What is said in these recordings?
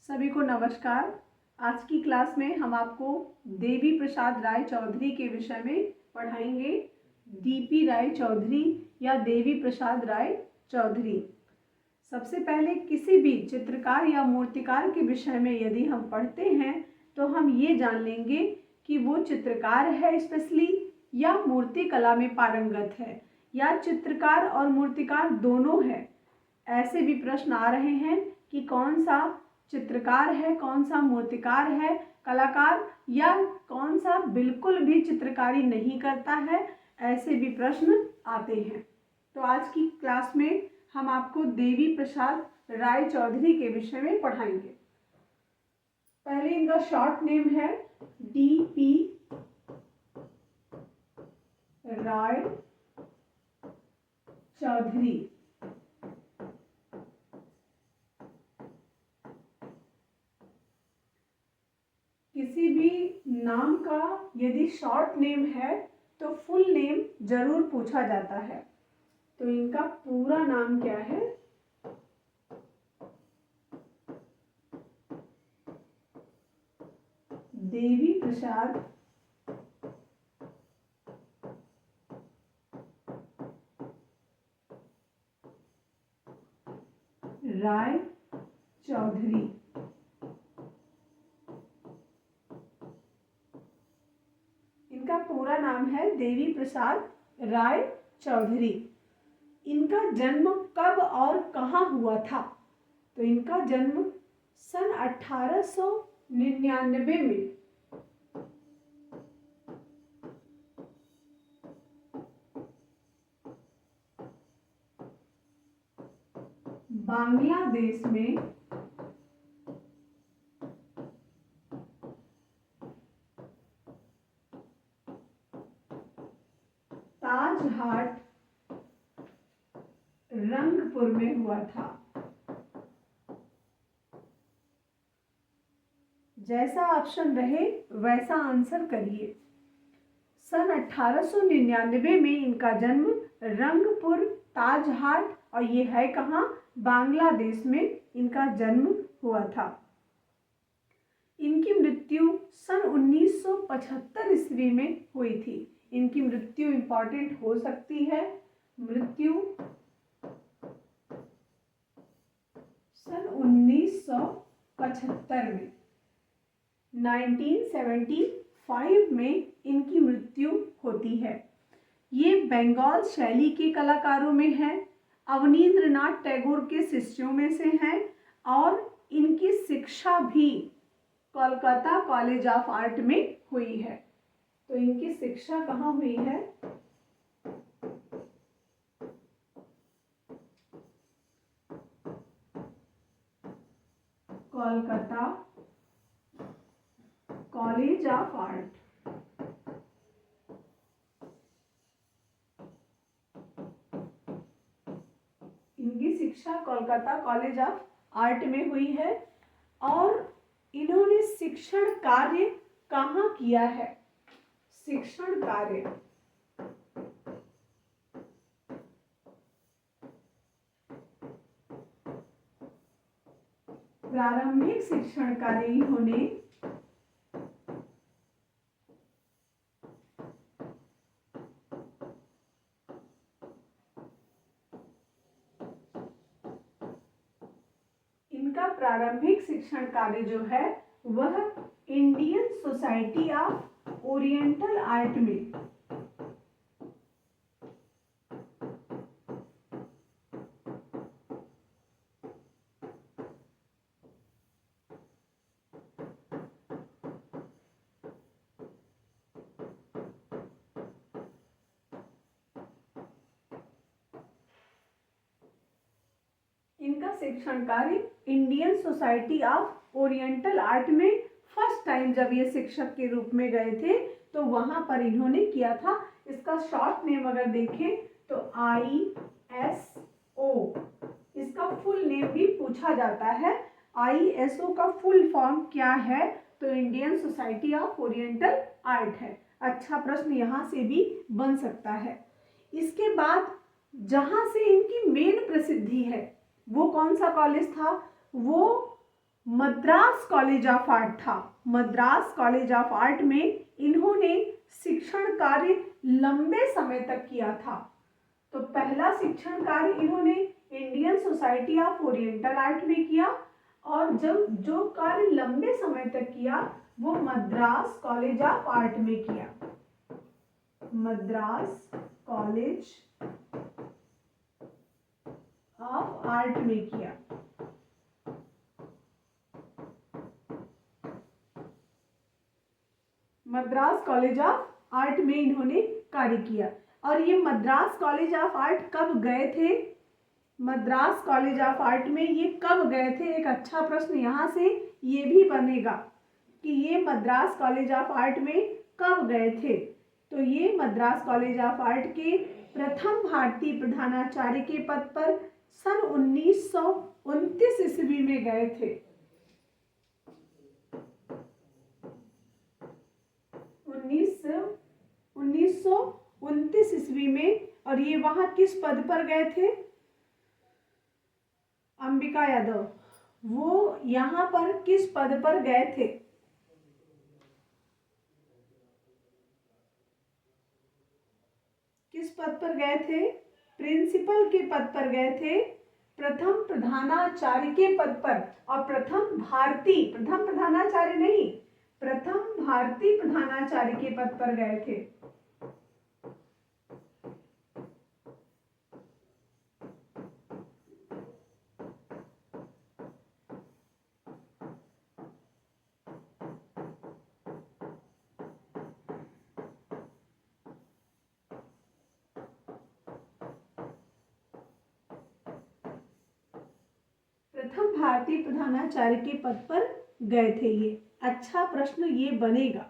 सभी को नमस्कार। आज की क्लास में हम आपको देवी प्रसाद राय चौधरी के विषय में पढ़ाएंगे। डीपी राय चौधरी या देवी प्रसाद राय चौधरी। सबसे पहले किसी भी चित्रकार या मूर्तिकार के विषय में यदि हम पढ़ते हैं तो हम ये जान लेंगे कि वो चित्रकार है स्पेशली या मूर्ति कला में पारंगत है या चित्रकार और मूर्तिकार दोनों है। ऐसे भी प्रश्न आ रहे हैं कि कौन सा चित्रकार है, कौन सा मूर्तिकार है, कलाकार, या कौन सा बिल्कुल भी चित्रकारी नहीं करता है। ऐसे भी प्रश्न आते हैं। तो आज की क्लास में हम आपको देवी प्रसाद राय चौधरी के विषय में पढ़ाएंगे। पहले इनका शॉर्ट नेम है डीपी राय चौधरी। किसी भी नाम का यदि शॉर्ट नेम है तो फुल नेम जरूर पूछा जाता है। तो इनका पूरा नाम क्या है? देवी प्रसाद राय चौधरी। इनका पूरा नाम है देवी प्रसाद राय चौधरी। इनका जन्म कब और कहाँ हुआ था? तो इनका जन्म सन 1899 में बांग्लादेश में ताजहाट रंगपुर में हुआ था। जैसा ऑप्शन रहे वैसा आंसर करिए। सन 1899 में इनका जन्म रंगपुर ताजहाट, और ये है कहाँ? बांग्लादेश में इनका जन्म हुआ था। इनकी मृत्यु सन 1975 ईस्वी में हुई थी। इनकी मृत्यु इंपॉर्टेंट हो सकती है। मृत्यु सन 1975 में 1975 में इनकी मृत्यु होती है। ये बंगाल शैली के कलाकारों में है। अवनींद्रनाथ टैगोर के शिष्यों में से हैं और इनकी शिक्षा भी कोलकाता कॉलेज ऑफ आर्ट में हुई है। तो इनकी शिक्षा कहाँ हुई है? Kolkata college of art. इनकी शिक्षा कोलकाता कॉलेज ऑफ आर्ट में हुई है। और इन्होंने शिक्षण कार्य कहाँ किया है? शिक्षण कार्य प्रारंभिक शिक्षण कार्य इन्होंने इनका प्रारंभिक शिक्षण कार्य जो है वह Indian society of oriental art में इनका शिक्षण कार्य Indian society of oriental art में फर्स्ट टाइम जब ये शिक्षक के रूप में गए थे तो वहां पर इन्होंने किया था। इसका शॉर्ट नेम अगर देखें तो ISO। इसका फुल नेम भी पूछा जाता है। ISO का फुल फॉर्म क्या है? तो Indian society of oriental art है। अच्छा प्रश्न यहाँ से भी बन सकता है। इसके बाद जहां से इनकी मेन प्रसिद्धि है वो कौन सा कॉलेज था? वो मद्रास कॉलेज ऑफ आर्ट था। मद्रास कॉलेज ऑफ आर्ट में इन्होंने शिक्षण कार्य लंबे समय तक किया था। तो पहला शिक्षण कार्य इन्होंने Indian society of oriental art में किया, और जो कार्य लंबे समय तक किया वो मद्रास कॉलेज ऑफ आर्ट में किया। मद्रास कॉलेज ऑफ आर्ट में किया। मद्रास कॉलेज ऑफ आर्ट में इन्होंने कार्य किया। और ये मद्रास कॉलेज ऑफ आर्ट कब गए थे? मद्रास कॉलेज ऑफ आर्ट में ये कब गए थे? एक अच्छा प्रश्न यहाँ से ये भी बनेगा कि ये मद्रास कॉलेज ऑफ आर्ट में कब गए थे। तो ये मद्रास कॉलेज ऑफ आर्ट के प्रथम भारतीय प्रधानाचार्य के पद पर सन 1929 ईस्वी में गए थे। 1929 ईस्वी में। और ये वहां किस पद पर गए थे? अंबिका यादव, वो यहाँ पर किस पद पर गए थे? किस पद पर गए थे? प्रिंसिपल के पद पर गए थे, प्रथम प्रधानाचार्य के पद पर। और प्रथम प्रधानाचार्य नहीं, प्रथम भारतीय प्रधानाचार्य के पद पर गए थे। प्रथम भारतीय प्रधानाचार्य के पद पर गए थे। ये अच्छा प्रश्न ये बनेगा।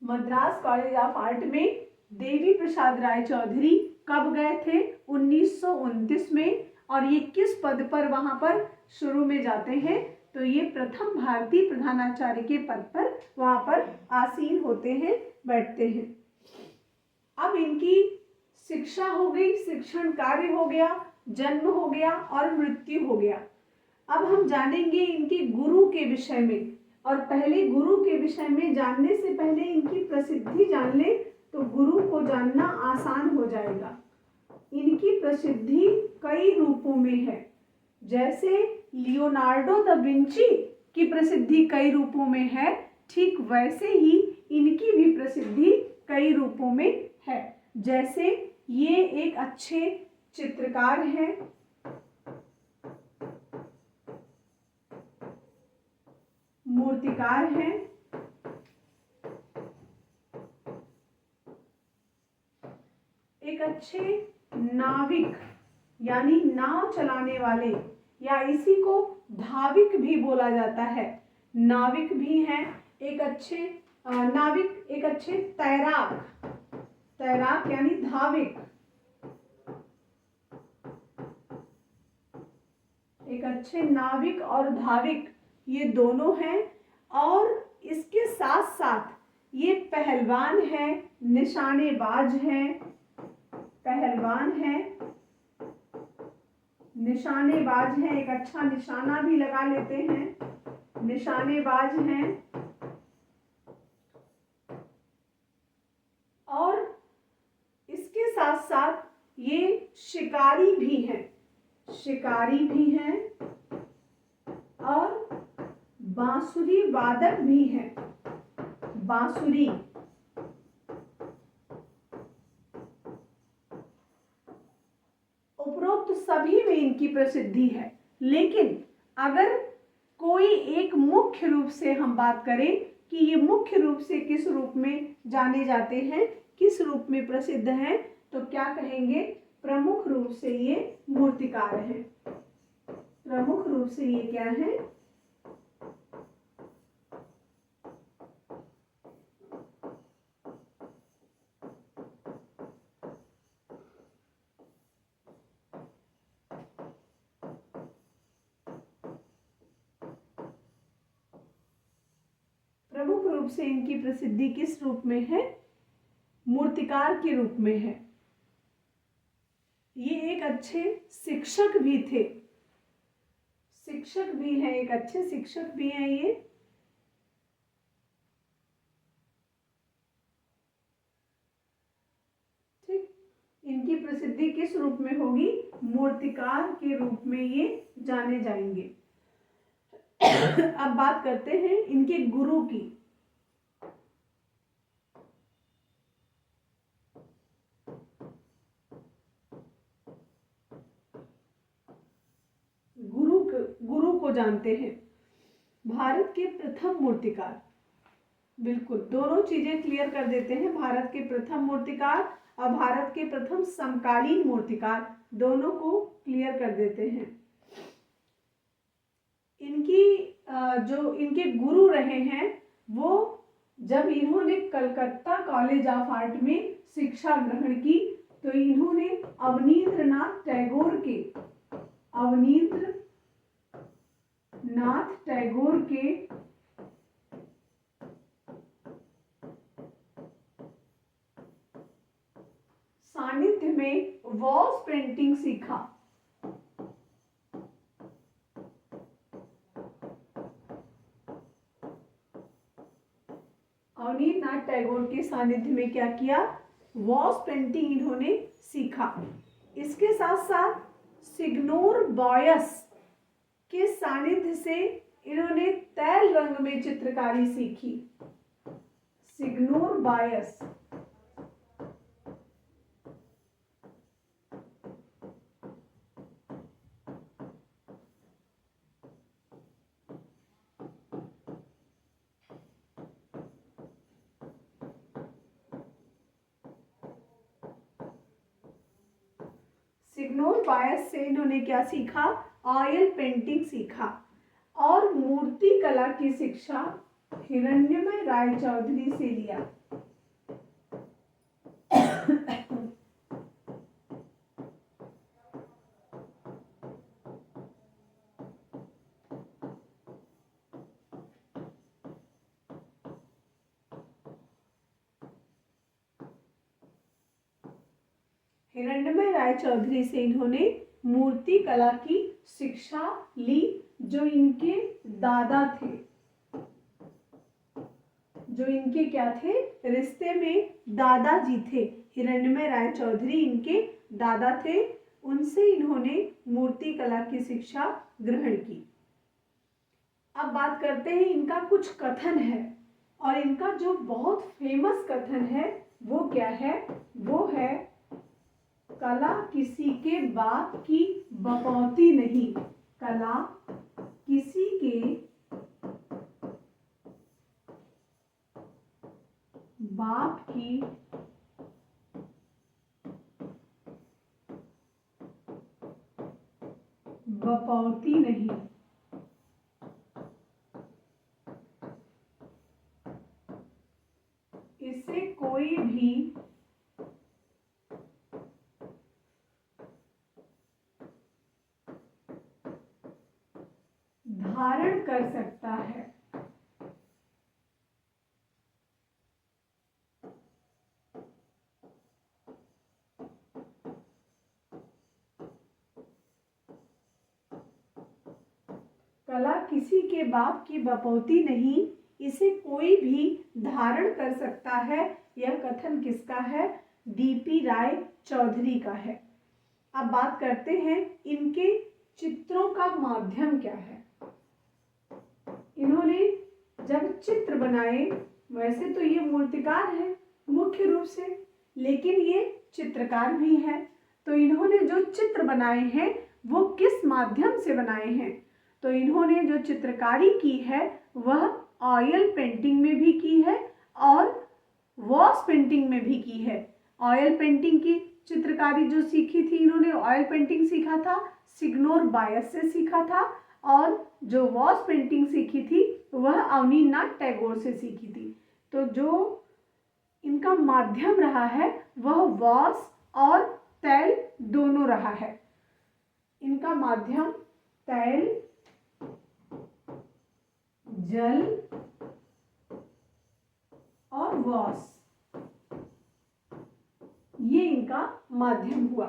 मद्रास कॉलेज ऑफ आर्ट में देवी प्रसाद राय चौधरी कब गए थे? 1929 में। और ये किस पद पर वहां पर शुरू में जाते हैं? तो ये प्रथम भारतीय प्रधानाचार्य के पद पर वहां पर आसीन होते हैं, बैठते हैं। अब इनकी शिक्षा हो गई, शिक्षण कार्य हो गया, जन्म हो गया और मृत्यु हो गया। अब हम जानेंगे इनके गुरु के विषय में। और पहले गुरु के विषय में जानने से पहले इनकी प्रसिद्धि जान ले तो गुरु को जानना आसान हो जाएगा। इनकी प्रसिद्धि कई रूपों में है। जैसे लियोनार्डो दा विंची की प्रसिद्धि कई रूपों में है, ठीक वैसे ही इनकी भी प्रसिद्धि कई रूपों में है। जैसे ये एक अच्छे चित्रकार हैं, मूर्तिकार हैं, एक अच्छे नाविक यानी नाव चलाने वाले, या इसी को धाविक भी बोला जाता है, नाविक भी हैं। एक अच्छे नाविक, एक अच्छे तैराक यानी धाविक, एक अच्छे नाविक और धाविक ये दोनों हैं। और इसके साथ साथ ये पहलवान हैं, निशानेबाज हैं, पहलवान हैं, निशानेबाज हैं, एक अच्छा निशाना भी लगा लेते हैं, निशानेबाज हैं। और इसके साथ साथ ये शिकारी भी हैं, और बांसुरी वादक भी हैं, बांसुरी। उपरोक्त सभी में इनकी प्रसिद्धि है। लेकिन अगर कोई एक मुख्य रूप से हम बात करें कि ये मुख्य रूप से किस रूप में जाने जाते हैं, किस रूप में प्रसिद्ध हैं, तो क्या कहेंगे? प्रमुख रूप से ये मूर्तिकार हैं। प्रमुख रूप से ये क्या है? प्रमुख रूप से इनकी प्रसिद्धि किस रूप में है? मूर्तिकार के रूप में है। ये एक अच्छे शिक्षक भी थे। शिक्षक भी हैं, एक अच्छे शिक्षक भी हैं ये। ठीक, इनकी प्रसिद्धि किस रूप में होगी? मूर्तिकार के रूप में ये जाने जाएंगे। अब बात करते हैं इनके गुरु की। गुरु को जानते हैं। भारत के प्रथम मूर्तिकार, बिल्कुल दोनों चीजें क्लियर कर देते हैं। भारत के प्रथम मूर्तिकार और भारत के प्रथम समकालीन मूर्तिकार, दोनों को क्लियर कर देते हैं। इनकी जो इनके गुरु रहे हैं वो जब इन्होंने कलकत्ता कॉलेज ऑफ आर्ट में शिक्षा ग्रहण की तो इन्होंने अवनींद्रनाथ टैगोर के सानिध्य में वॉल्स पेंटिंग सीखा। अवनींद्रनाथ टैगोर के सानिध्य में क्या किया? वॉल्स पेंटिंग इन्होंने सीखा। इसके साथ साथ सिग्नोर बॉयस के सानिध्य से इन्होंने तैल रंग में चित्रकारी सीखी। सिग्नोर बॉयस से इन्होंने क्या सीखा? ऑयल पेंटिंग सीखा। और मूर्ति कला की शिक्षा हिरण्मय राय चौधरी से लिया। हिरण्मय राय चौधरी से इन्होंने मूर्ति कला की शिक्षा ली, जो इनके दादा थे, जो इनके क्या थे? रिश्ते में दादाजी थे। हिरण्मय राय चौधरी इनके दादा थे, उनसे इन्होंने मूर्ति कला की शिक्षा ग्रहण की। अब बात करते हैं इनका कुछ कथन है, और इनका जो बहुत फेमस कथन है वो क्या है? वो है कला किसी के बाप की बपौती नहीं। कला किसी के बाप की बपौती नहीं। इसे कोई भी धारण कर सकता है। कला किसी के बाप की बपौती नहीं, इसे कोई भी धारण कर सकता है। यह कथन किसका है? डीपी राय चौधरी का है। अब बात करते हैं इनके चित्रों का माध्यम क्या है। इन्होंने जब चित्र बनाए, वैसे तो ये मूर्तिकार है मुख्य रूप से, लेकिन ये चित्रकार भी है। तो इन्होंने जो चित्र बनाए हैं वो किस माध्यम से बनाए हैं? तो इन्होंने जो चित्रकारी की है वह ऑयल पेंटिंग में भी की है और वॉश पेंटिंग में भी की है। ऑयल पेंटिंग की चित्रकारी जो सीखी थी इन्होंने, ऑयल पेंटिंग सीखा था, सिग्नोर बायस से सीखा था, और जो वॉश पेंटिंग सीखी थी वह अवनींद्रनाथ टैगोर से सीखी थी। तो जो इनका माध्यम रहा है वह वॉश और तैल दोनों रहा है। इनका माध्यम तैल, जल और वॉश, ये इनका माध्यम हुआ।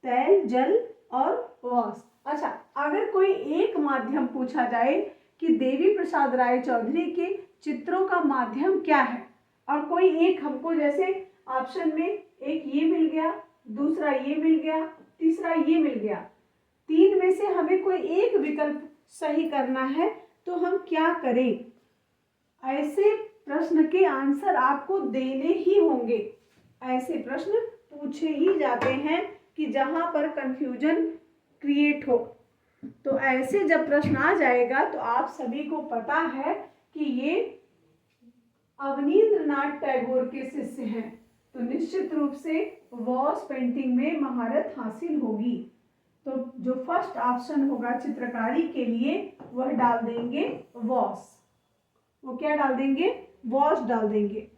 तैल, जल और वॉश। अच्छा, अगर कोई एक माध्यम पूछा जाए कि देवी प्रसाद राय चौधरी के चित्रों का माध्यम क्या है, और कोई एक हमको, जैसे ऑप्शन में एक ये मिल गया, दूसरा ये मिल गया, तीसरा ये मिल गया, तीन में से हमें कोई एक विकल्प सही करना है, तो हम क्या करें? ऐसे प्रश्न के आंसर आपको देने ही होंगे। ऐसे प्रश्न पूछे ही जाते हैं कि जहां पर कंफ्यूजन क्रिएट हो। तो ऐसे जब प्रश्न आ जाएगा तो आप सभी को पता है कि ये अवनींद्रनाथ टैगोर के शिष्य हैं, तो निश्चित रूप से वॉस पेंटिंग में महारत हासिल होगी। तो जो फर्स्ट ऑप्शन होगा चित्रकारी के लिए वह डाल देंगे वॉस। वो क्या डाल देंगे? वॉस डाल देंगे।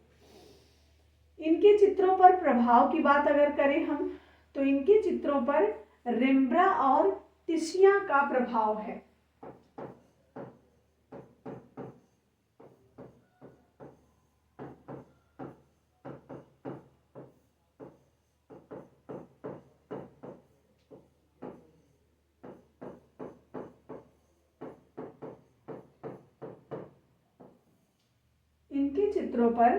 इनके चित्रों पर प्रभाव की बात अगर करें हम, तो इनके चित्रों पर रेम्ब्रा और टिशिया का प्रभाव है। इनके चित्रों पर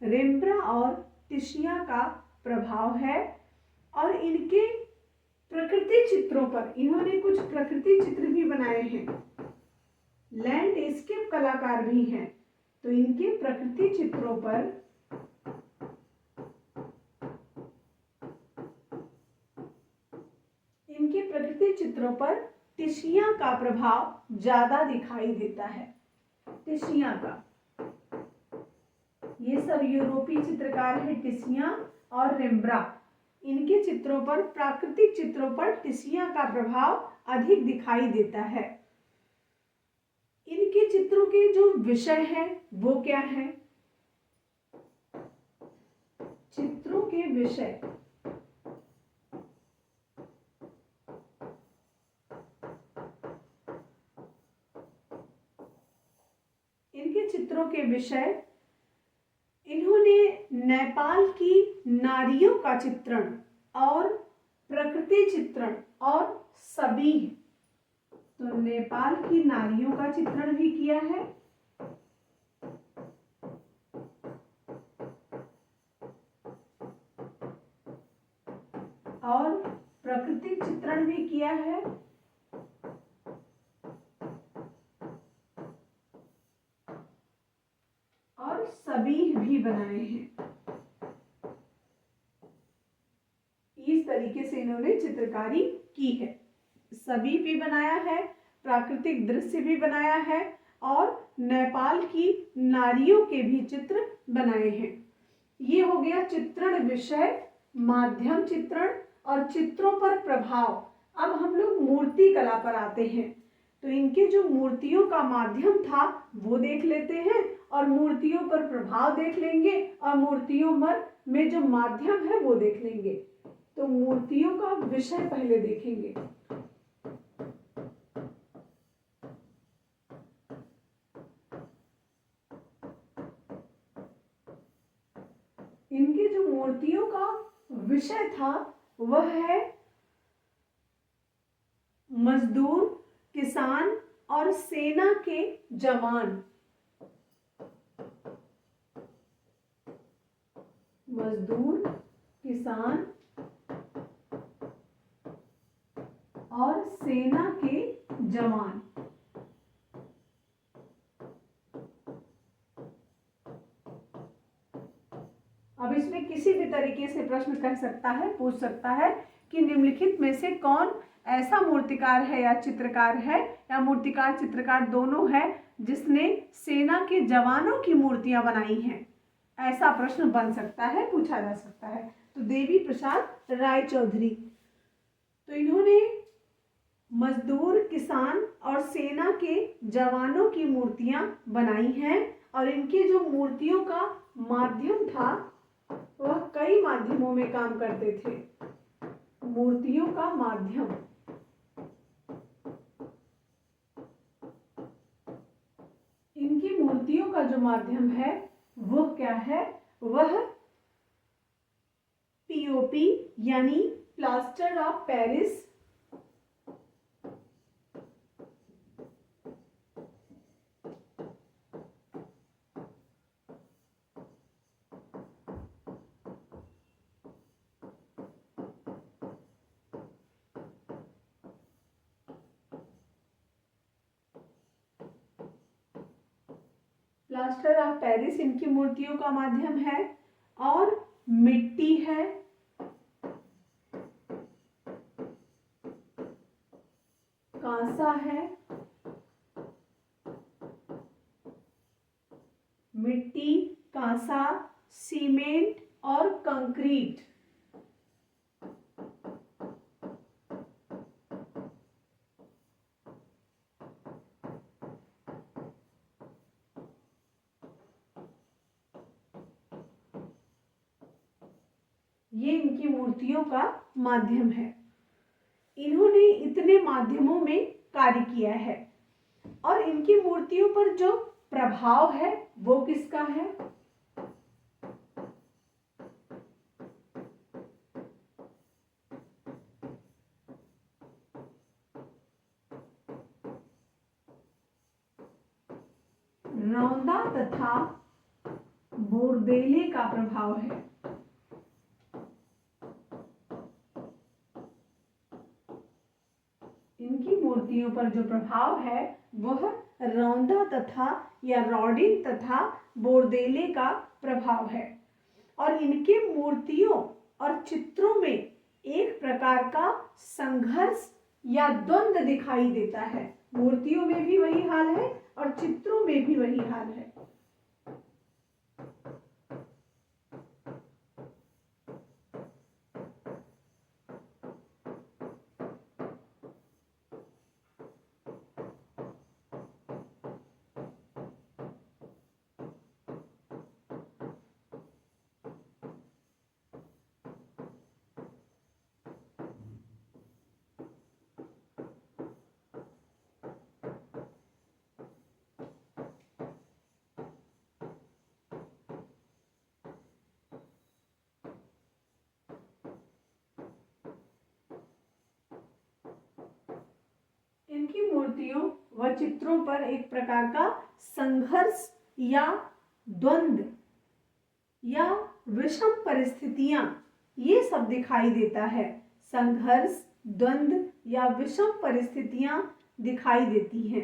रेम्ब्रा और टिशिया का प्रभाव है, और इनके प्रकृति चित्रों पर इन्होंने कुछ प्रकृति चित्र भी बनाए हैं, लैंडस्केप कलाकार भी हैं। तो इनके प्रकृति चित्रों पर टिशिया का प्रभाव ज्यादा दिखाई देता है। टिशिया का, ये सब यूरोपीय चित्रकार है टिशिया और रेम्ब्रा। इनके चित्रों पर, प्राकृतिक चित्रों पर टिशिया का प्रभाव अधिक दिखाई देता है। इनके चित्रों के जो विषय है वो क्या है? चित्रों के विषय, इनके चित्रों के विषय, इन्होंने नेपाल की नारियों का चित्रण और प्रकृति चित्रण और सभी, तो नेपाल की नारियों का चित्रण भी किया है और प्राकृतिक चित्रण भी किया है, और सभी भी बनाए हैं। इस तरीके से इन्होंने चित्रकारी की है। सभी भी बनाया है, प्राकृतिक दृश्य भी बनाया है, और नेपाल की नारियों के भी चित्र बनाए हैं। ये हो गया चित्रण विषय, माध्यम चित्रण और चित्रों पर प्रभाव। अब हम लोग मूर्ति कला पर आते हैं। तो इनके जो मूर्तियों का माध्यम था वो देख लेते हैं, और मूर्तियों पर प्रभाव देख लेंगे, और मूर्तियों में जो माध्यम है वो देख लेंगे। तो मूर्तियों का विषय पहले देखेंगे। इनके जो मूर्तियों का विषय था वह है मजदूर, किसान और सेना के जवान। मजदूर, किसान और सेना के जवान। अब इसमें किसी भी तरीके से प्रश्न कर सकता है, पूछ सकता है कि निम्नलिखित में से कौन ऐसा मूर्तिकार है या चित्रकार है, या मूर्तिकार चित्रकार दोनों है, जिसने सेना के जवानों की मूर्तियां बनाई हैं। ऐसा प्रश्न बन सकता है, पूछा जा सकता है। तो देवी प्रसाद राय चौधरी, तो इन्होंने मजदूर, किसान और सेना के जवानों की मूर्तियां बनाई हैं, और इनके जो मूर्तियों का माध्यम था वह कई माध्यमों में काम करते थे। मूर्तियों का माध्यम, इनकी मूर्तियों का जो माध्यम है वह क्या है? वह पीओपी यानी plaster of Paris, plaster of Paris इनकी मूर्तियों का माध्यम है, और मिट्टी है, कांसा है, मिट्टी, कांसा, सीमेंट और कंक्रीट। ये इनकी मूर्तियों का माध्यम है। इन्होंने इतने माध्यमों में कार्य किया है, और इनकी मूर्तियों पर जो प्रभाव है वो किसका है? रौंदा तथा बोरदेले का प्रभाव है। इनकी मूर्तियों पर जो प्रभाव है वह रौंदा तथा या रॉडिंग तथा बोरदेले का प्रभाव है, और इनके मूर्तियों और चित्रों में एक प्रकार का संघर्ष या द्वंद्व दिखाई देता है। मूर्तियों में भी वही हाल है और चित्रों में भी वही हाल है। इनकी मूर्तियों व चित्रों पर एक प्रकार का संघर्ष या द्वंद्व या विषम परिस्थितियां, ये सब दिखाई देता है। संघर्ष, द्वंद्व या विषम परिस्थितियां दिखाई देती हैं।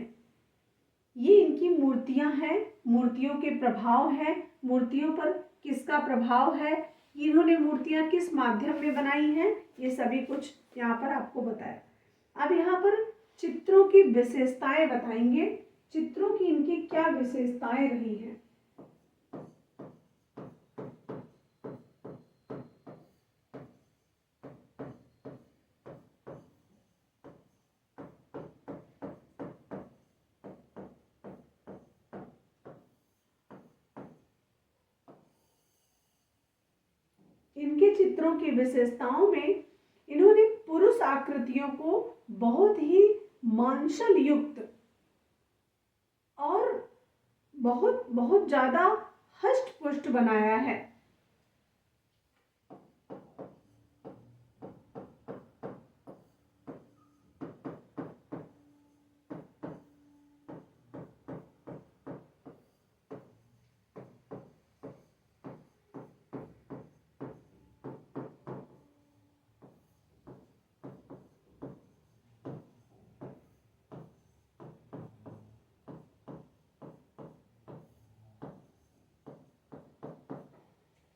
ये इनकी मूर्तियां हैं, मूर्तियों के प्रभाव हैं, मूर्तियों पर किसका प्रभाव है, इन्होंने मूर्तियां किस माध्यम में बनाई हैं, ये सभी कुछ यहाँ पर आपको बताया। अब यहाँ पर चित्रों की विशेषताएं बताएंगे, चित्रों की इनकी क्या विशेषताएं रही हैं। इनके चित्रों की विशेषताओं में इन्होंने पुरुष आकृतियों को बहुत ही मांसल युक्त और बहुत बहुत ज्यादा हष्ट पुष्ट बनाया है।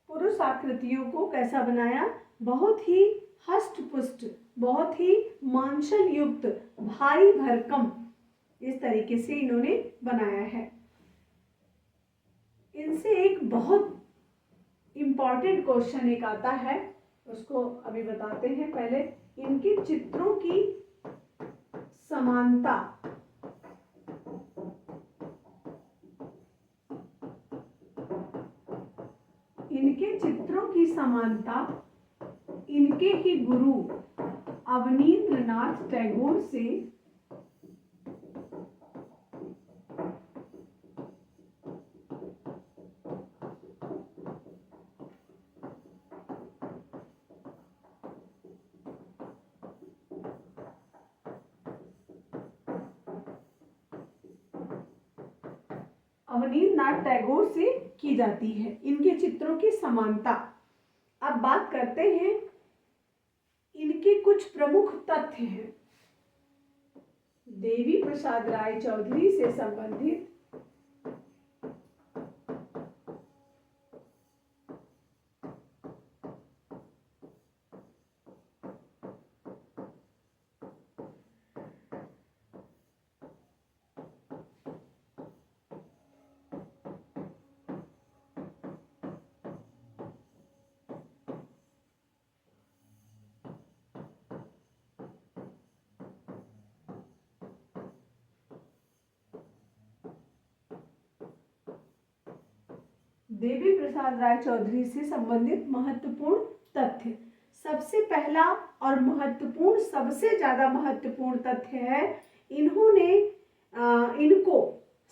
पुरुष आकृतियों को कैसा बनाया? बहुत ही हष्ट पुष्ट, बहुत ही मांसल युक्त, भारी भरकम, इस तरीके से इन्होंने बनाया है। इनसे एक बहुत इम्पॉर्टेंट क्वेश्चन एक आता है, उसको अभी बताते हैं। पहले इनके चित्रों की समानता, इनके चित्रों की समानता इनके ही गुरु अवनींद्रनाथ टैगोर से अवनींद्रनाथ टैगोर से की जाती है, इनके चित्रों की समानता। अब बात करते हैं, इनके कुछ प्रमुख तथ्य हैं। देवी प्रसाद राय चौधरी से संबंधित देवी प्रसाद राय चौधरी से संबंधित महत्वपूर्ण तथ्य। सबसे पहला और महत्वपूर्ण, सबसे ज्यादा महत्वपूर्ण तथ्य है, इनको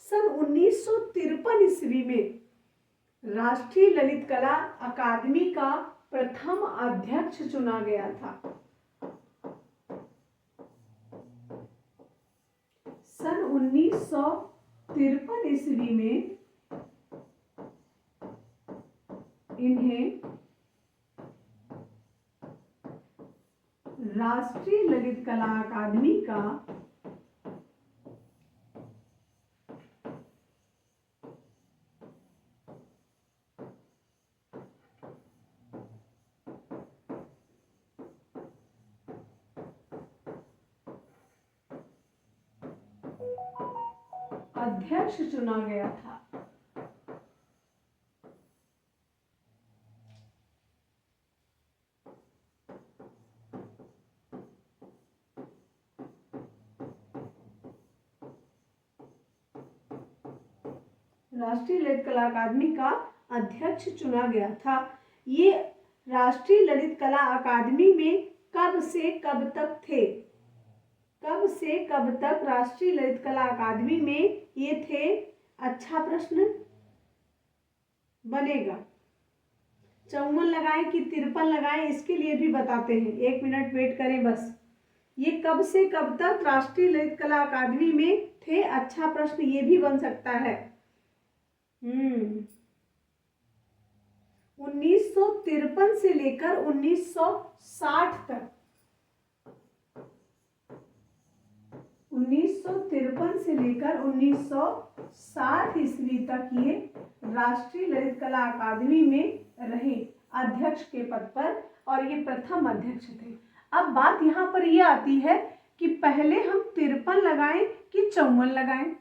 सन 1953 ईस्वी में राष्ट्रीय ललित कला अकादमी का प्रथम अध्यक्ष चुना गया था। सन 1953 ईस्वी में इन्हें राष्ट्रीय ललित कला अकादमी का अध्यक्ष चुना गया था। राष्ट्रीय ललित कला अकादमी का अध्यक्ष चुना गया था। ये राष्ट्रीय ललित कला अकादमी में कब से कब तक थे? कब से कब तक राष्ट्रीय ललित कला अकादमी में ये थे? अच्छा प्रश्न बनेगा। 54 लगाएं कि 53 लगाएं, इसके लिए भी बताते हैं, 1 मिनट वेट करें बस। ये कब से कब तक राष्ट्रीय ललित कला अकादमी में थे? अच्छा प्रश्न ये भी बन सकता है। 1953 से लेकर 1960 तक, 1953 से लेकर 1960 ईस्वी तक ये राष्ट्रीय ललित कला अकादमी में रहे अध्यक्ष के पद पर, और ये प्रथम अध्यक्ष थे। अब बात यहाँ पर ये आती है कि पहले हम 53 लगाएं कि 54 लगाएं।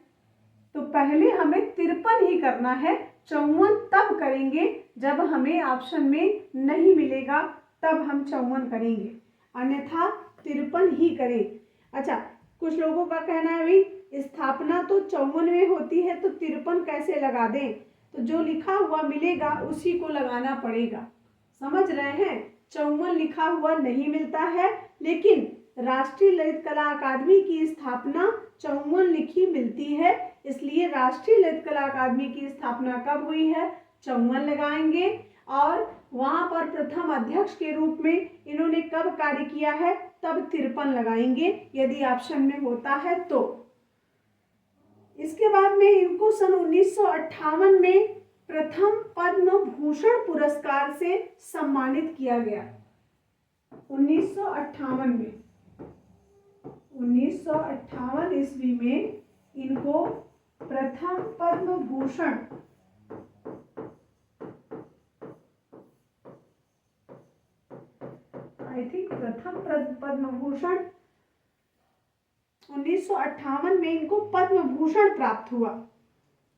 तो पहले हमें 53 ही करना है, 54 तब करेंगे जब हमें ऑप्शन में नहीं मिलेगा, तब हम 54 करेंगे, अन्यथा 53 ही करें। अच्छा, कुछ लोगों का कहना है भाई स्थापना तो 54 में होती है तो 53 कैसे लगा दें? तो जो लिखा हुआ मिलेगा उसी को लगाना पड़ेगा, समझ रहे हैं? 54 लिखा हुआ नहीं मिलता है, लेकिन राष्ट्रीय ललित कला अकादमी की स्थापना 54 लिखी मिलती है, इसलिए राष्ट्रीय ललित कला अकादमी की स्थापना कब हुई है? 54 लगाएंगे। और वहां पर प्रथम अध्यक्ष के रूप में इन्होंने कब कार्य किया है? तब 53 लगाएंगे, यदि ऑप्शन में होता है तो। इसके बाद में इनको सन 1958 में प्रथम पद्म भूषण पुरस्कार से सम्मानित किया गया। 1958 में, 1958 ईस्वी में इनको प्रथम पद्म भूषण प्रथम पद्म भूषण 1958 में इनको पद्म भूषण प्राप्त हुआ।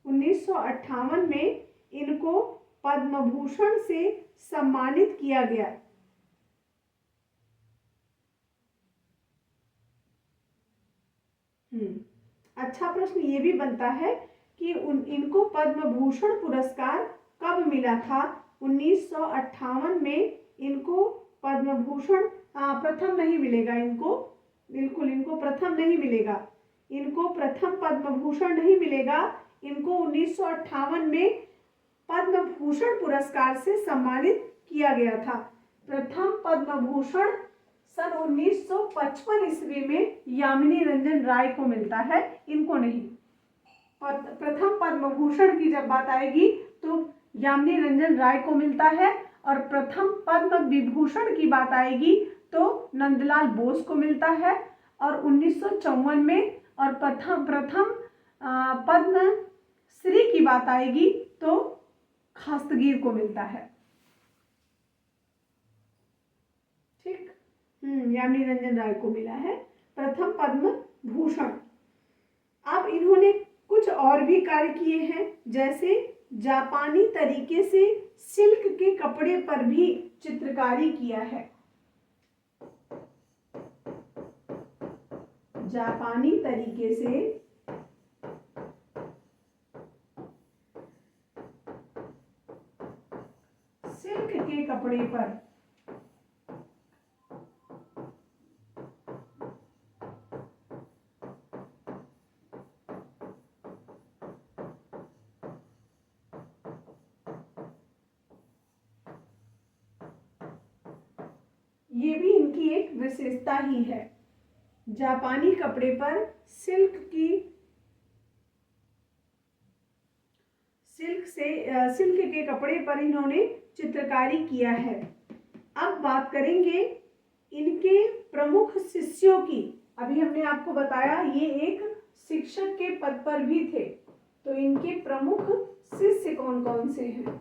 1958 में इनको पद्म भूषण से सम्मानित किया गया। अच्छा प्रश्न ये भी बनता है कि इनको पद्म भूषण पुरस्कार कब मिला था? 1958 में इनको पद्म भूषण प्रथम नहीं मिलेगा, इनको बिल्कुल इनको प्रथम नहीं मिलेगा, इनको प्रथम पद्म भूषण नहीं मिलेगा। इनको 1958 में पद्म भूषण पुरस्कार से सम्मानित किया गया था। प्रथम पद्म भूषण सन 1955 ईस्वी में यामिनी रंजन राय को मिलता है, इनको नहीं। प्रथम पद्म भूषण की जब बात आएगी तो यामिनी रंजन राय को मिलता है, और प्रथम पद्म विभूषण की बात आएगी तो नंदलाल बोस को मिलता है, और 1954 में, और प्रथम पद्म श्री की बात आएगी तो खास्तगीर को मिलता है। ठीक, यामिनी रंजन राय को मिला है प्रथम पद्म भूषण। अब इन्होंने कुछ और भी कार्य किए हैं, जैसे जापानी तरीके से सिल्क के कपड़े पर भी चित्रकारी किया है। जापानी तरीके से सिल्क के कपड़े पर। ये भी इनकी एक विशेषता ही है। जापानी कपड़े पर सिल्क के कपड़े पर इन्होंने चित्रकारी किया है। अब बात करेंगे इनके प्रमुख शिष्यों की। अभी हमने आपको बताया ये एक शिक्षक के पद पर भी थे, तो इनके प्रमुख शिष्य कौन कौन से हैं?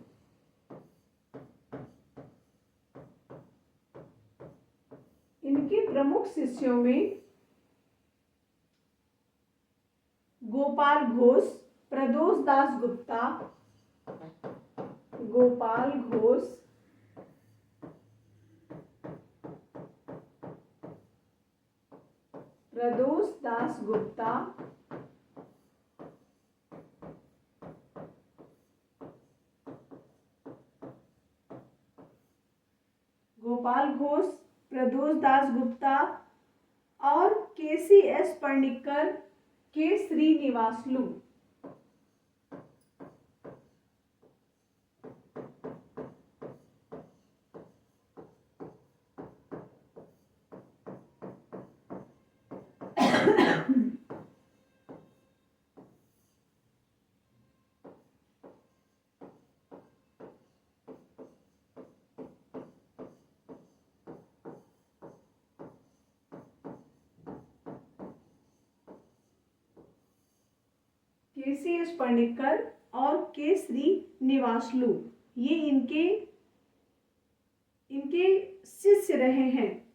इनके प्रमुख शिष्यों में गोपाल घोष, प्रदोष दास गुप्ता, गोपाल घोष, प्रदोष दास गुप्ता, गोपाल घोष, प्रदोष दास गुप्ता और KCS पर्णिक्कर, के श्रीनिवासलू। KCS पर्णिक्कर और के श्रीनिवासलू ये इनके शिष्य रहे हैं।